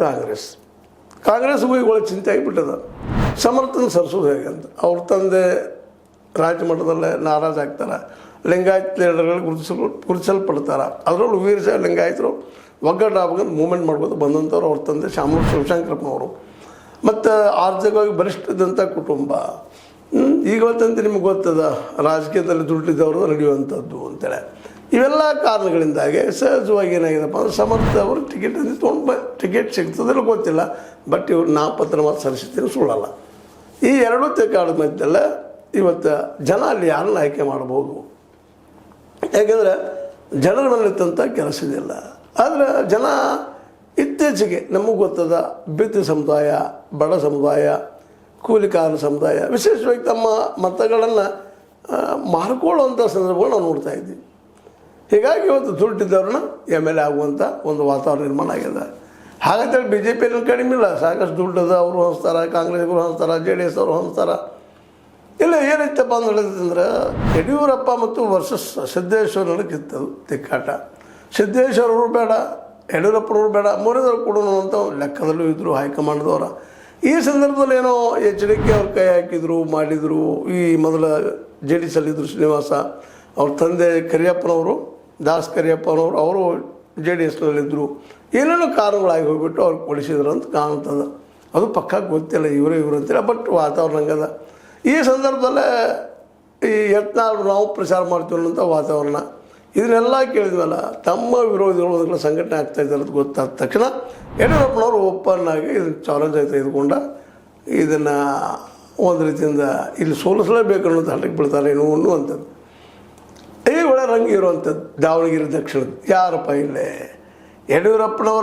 ಕಾಂಗ್ರೆಸ್ಗೂ ಈಗ ಚಿಂತೆ ಆಗಿಬಿಟ್ಟದ. ಸಮರ್ಥನ ಸರಿಸೋದು ಹೇಗೆ ಅಂತ ಅವ್ರ ತಂದೆ ರಾಜ್ಯ ಮಟ್ಟದಲ್ಲೇ ನಾರಾಜ್ ಆಗ್ತಾರೆ. ಲಿಂಗಾಯತ್ ಲೀಡರ್ಗಳು ಗುರುತಿಸಲ್ಪಡ್ತಾರೆ. ಅದರಲ್ಲೂ ವೀರಶೈವ ಲಿಂಗಾಯತರು ಒಗ್ಗಟ್ಟಾಗಬೇಕಂತ ಮೂವ್ಮೆಂಟ್ ಮಾಡ್ಬೋದು ಬಂದಂಥವ್ರು ಅವ್ರ ತಂದೆ ಶಾಮೂರು ಶಿವಶಂಕರಪ್ಪನವರು. ಮತ್ತು ಆರ್ಥಿಕವಾಗಿ ಬಲಿಷ್ಠದಂಥ ಕುಟುಂಬ. ಈಗ ಹೊತ್ತಂತೆ ನಿಮ್ಗೆ ಗೊತ್ತದ ರಾಜಕೀಯದಲ್ಲಿ ದುಡ್ಡಿದ್ದವರು ನಡೆಯುವಂಥದ್ದು ಅಂತೇಳಿ. ಇವೆಲ್ಲ ಕಾರಣಗಳಿಂದಾಗಿ ಸಹಜವಾಗಿ ಏನಾಗಿದೆಪ್ಪ ಅಂದ್ರೆ ಸಮರ್ಥ ಅವರು ಟಿಕೆಟ್ ತೊಗೊಂಡು ಟಿಕೆಟ್ ಸಿಗ್ತದಿಲ್ಲ ಗೊತ್ತಿಲ್ಲ. ಬಟ್ ಇವ್ರು ನಾಮಪತ್ರ ಮಾತು ಸಲ್ಲಿಸ್ತೀನಿ ಸುಳ್ಳಲ್ಲ. ಈ ಎರಡೂ ತೆಕ್ಕಾಡ ಮಧ್ಯದಲ್ಲ ಇವತ್ತು ಜನ ಅಲ್ಲಿ ಯಾರನ್ನ ಆಯ್ಕೆ ಮಾಡ್ಬೋದು. ಯಾಕೆಂದರೆ ಜನಗಳಲ್ಲಿತ್ತಂಥ ಕೆಲಸ ಇದೆಯಲ್ಲ. ಆದರೆ ಜನ ಇತ್ತೀಚೆಗೆ ನಮಗೆ ಗೊತ್ತದ ಬಿತ್ತಿ ಸಮುದಾಯ, ಬಡ ಸಮುದಾಯ, ಕೂಲಿಕಾರ ಸಮುದಾಯ ವಿಶೇಷವಾಗಿ ತಮ್ಮ ಮತಗಳನ್ನು ಮಾರ್ಕೊಳ್ಳುವಂಥ ಸಂದರ್ಭಗಳು ನಾವು ನೋಡ್ತಾ ಇದ್ದೀವಿ. ಹೀಗಾಗಿ ಇವತ್ತು ದುಡ್ಡಿದ್ದವ್ರನ್ನ MLA ಆಗುವಂಥ ಒಂದು ವಾತಾವರಣ ನಿರ್ಮಾಣ ಆಗಿದೆ. ಹಾಗಂತೇಳಿ BJP ಕಡಿಮೆ ಇಲ್ಲ, ಸಾಕಷ್ಟು ದುಡ್ಡದ ಅವರು ಹಂಚ್ತಾರೆ, ಕಾಂಗ್ರೆಸ್ಗಳು ಹಂಚ್ತಾರೆ, JDS ಅವರು ಹಂಚ್ತಾರೆ. ಇಲ್ಲ ಏನೈತಪ್ಪ ಅಂತ ಹೇಳಿದ್ರೆ ಯಡಿಯೂರಪ್ಪ ಮತ್ತು ವರ್ಸಸ್ ಸಿದ್ದೇಶ್ವರ ನಡಕಿತ್ತದು ತಿಕ್ಕಾಟ. ಸಿದ್ದೇಶ್ವರವರು ಬೇಡ, ಯಡಿಯೂರಪ್ಪನವರು ಬೇಡ, ಮೂರನೇದವ್ರು ಕೂಡ ಅಂತ ಲೆಕ್ಕದಲ್ಲೂ ಇದ್ದರು ಹೈಕಮಾಂಡ್ದವರ. ಈ ಸಂದರ್ಭದಲ್ಲಿ ಏನೋ HDK ಅವ್ರ ಕೈ ಹಾಕಿದ್ರು ಮಾಡಿದರು. ಈ ಮೊದಲ JDS ಅಲ್ಲಿದ್ದರು ಶ್ರೀನಿವಾಸ, ಅವ್ರ ತಂದೆ ಕರಿಯಪ್ಪನವರು, ದಾಸ್ ಕರಿಯಪ್ಪನವರು, ಅವರು JDSನಲ್ಲಿದ್ದರು. ಏನೇನೋ ಕಾರಣಗಳಾಗಿ ಹೋಗ್ಬಿಟ್ಟು ಅವ್ರಿಗೆ ಕೊಡಿಸಿದ್ರು ಅಂತ ಕಾಣ್ತದೆ. ಅದು ಪಕ್ಕ ಗೊತ್ತಿಲ್ಲ ಇವರು ಅಂತಿಲ್ಲ. ಬಟ್ ವಾತಾವರಣ ಹಂಗದ. ಈ ಸಂದರ್ಭದಲ್ಲೇ ಈ ಯತ್ನಾಳ್ ನಾವು ಪ್ರಚಾರ ಮಾಡ್ತೀವಿ ಅನ್ನೋಂಥ ವಾತಾವರಣ. ಇದನ್ನೆಲ್ಲ ಕೇಳಿದ್ವಲ್ಲ, ತಮ್ಮ ವಿರೋಧಿಗಳು ಒಂದೆಲ್ಲ ಸಂಘಟನೆ ಆಗ್ತಾಯಿದ್ದಾರೆ ಅಂತ ಗೊತ್ತಾದ ತಕ್ಷಣ ಯಡಿಯೂರಪ್ಪನವರು ಓಪನ್ ಆಗಿ ಇದನ್ನು ಚಾಲೆಂಜ್ ಆಗಿ ತೆಗೆದುಕೊಂಡ ಇದನ್ನು ಒಂದು ರೀತಿಯಿಂದ ಇಲ್ಲಿ ಸೋಲಿಸಲೇಬೇಕು ಅನ್ನೋದು ಹಠಕ್ಕೆ ಬೀಳ್ತಾರೆ ಏನೋ ಅನ್ನುವಂಥದ್ದು. ಈ ಒಳ್ಳೆ ರಂಗು ಇರುವಂಥದ್ದು ದಾವಣಗೆರೆ ದಕ್ಷಿಣದ ಯಾರಪ್ಪ ಇಲ್ಲೇ ಯಡಿಯೂರಪ್ಪನವರ